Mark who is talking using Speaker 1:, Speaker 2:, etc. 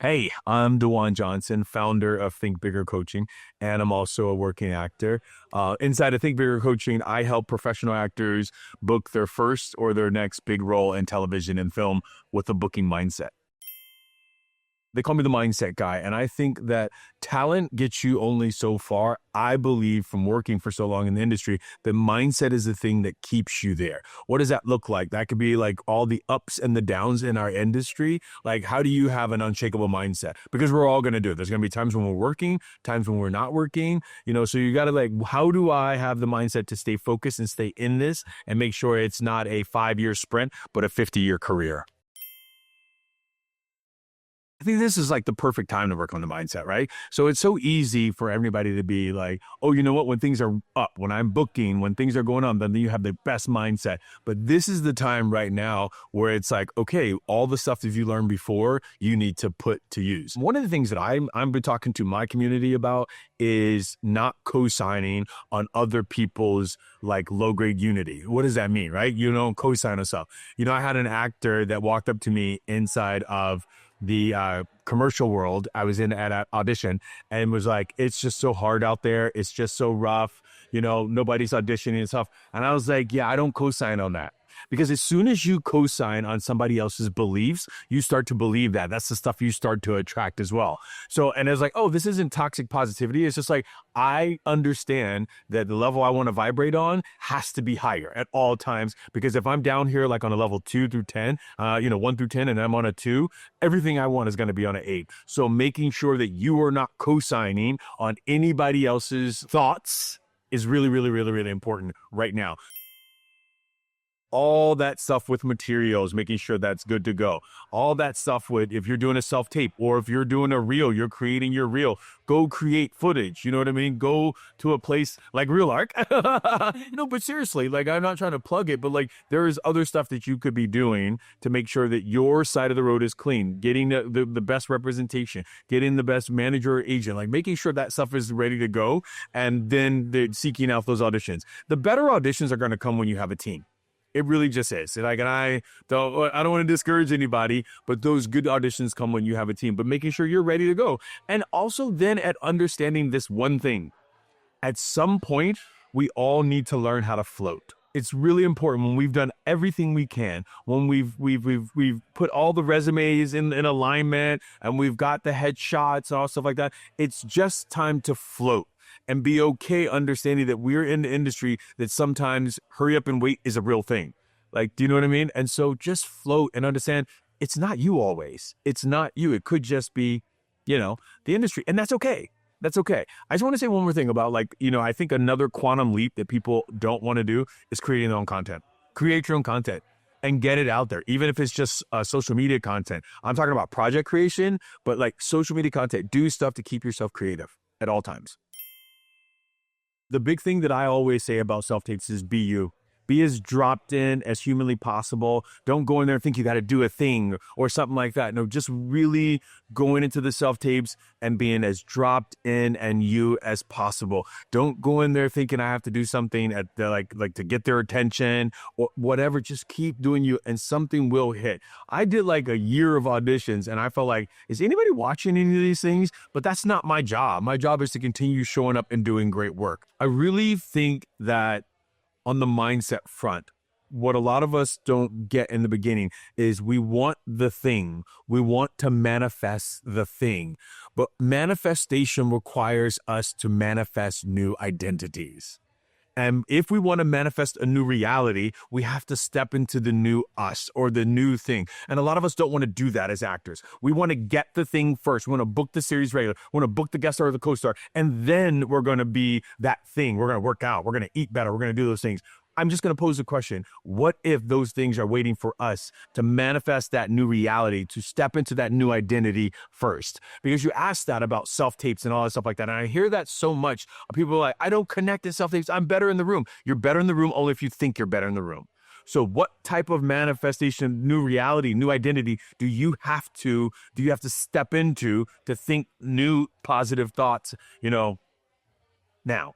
Speaker 1: Hey, I'm DaJuan Johnson, founder of Think Bigger Coaching, and I'm also a working actor. Inside of Think Bigger Coaching, I help professional actors book their first or their next big role in television and film with a booking mindset. They call me the mindset guy. And I think that talent gets you only so far. I believe from working for so long in the industry, that mindset is the thing that keeps you there. What does that look like? That could be like all the ups and the downs in our industry. Like, how do you have an unshakable mindset? Because we're all going to do it. There's going to be times when we're working, times when we're not working, so you got to like, how do I have the mindset to stay focused and stay in this and make sure it's not a 5-year sprint, but a 50-year career? I think this is like the perfect time to work on the mindset, right? So it's so easy for everybody to be like, oh, you know what? When things are up, when I'm booking, when things are going on, then you have the best mindset. But this is the time right now where it's like, okay, all the stuff that you learned before, you need to put to use. One of the things that I'm been talking to my community about is not co-signing on other people's like low grade unity. What does that mean, right? You don't co-sign on stuff. I had an actor that walked up to me inside of the commercial world. I was in at an audition and was like, it's just so hard out there. It's just so rough. Nobody's auditioning and stuff. And I was like, yeah, I don't co-sign on that. Because as soon as you co-sign on somebody else's beliefs, you start to believe that. That's the stuff you start to attract as well. So, and it's like, oh, this isn't toxic positivity. It's just like, I understand that the level I want to vibrate on has to be higher at all times. Because if I'm down here, like on a level 2 through 10, 1 through 10, and I'm on a 2, everything I want is going to be on an 8. So making sure that you are not co-signing on anybody else's thoughts is really, really, really, really important right now. All that stuff with materials, making sure that's good to go. All that stuff with, if you're doing a self-tape or if you're doing a reel, you're creating your reel, go create footage. You know what I mean? Go to a place like Reelarc. But seriously, like, I'm not trying to plug it, but like, there is other stuff that you could be doing to make sure that your side of the road is clean, getting the best representation, getting the best manager or agent, like making sure that stuff is ready to go. And then they're seeking out those auditions. The better auditions are going to come when you have a team. It really just is. Like, and I don't want to discourage anybody, but those good auditions come when you have a team, but making sure you're ready to go. And also then at understanding this one thing, at some point, we all need to learn how to float. It's really important when we've done everything we can, when we've put all the resumes in alignment and we've got the headshots and all stuff like that. It's just time to float. And be okay understanding that we're in the industry that sometimes hurry up and wait is a real thing. Like, do you know what I mean? And so just float and understand it's not you always. It's not you. It could just be, the industry. And that's okay. That's okay. I just want to say one more thing about I think another quantum leap that people don't want to do is creating their own content. Create your own content and get it out there, even if it's just social media content. I'm talking about project creation, but like social media content, do stuff to keep yourself creative at all times. The big thing that I always say about self-tapes is be you. Be as dropped in as humanly possible. Don't go in there and think you got to do a thing or something like that. No, just really going into the self-tapes and being as dropped in and you as possible. Don't go in there thinking I have to do something at the, like to get their attention or whatever. Just keep doing you and something will hit. I did like a year of auditions and I felt like, is anybody watching any of these things? But that's not my job. My job is to continue showing up and doing great work. I really think that on the mindset front, what a lot of us don't get in the beginning is we want the thing. We want to manifest the thing. But manifestation requires us to manifest new identities. And if we want to manifest a new reality, we have to step into the new us or the new thing. And a lot of us don't want to do that as actors. We want to get the thing first. We want to book the series regular. We want to book the guest star or the co-star. And then we're going to be that thing. We're going to work out. We're going to eat better. We're going to do those things. I'm just going to pose a question. What if those things are waiting for us to manifest that new reality, to step into that new identity first? Because you asked that about self-tapes and all that stuff like that. And I hear that so much. People are like, I don't connect to self-tapes. I'm better in the room. You're better in the room only if you think you're better in the room. So what type of manifestation, new reality, new identity do you have to step into to think new positive thoughts, now?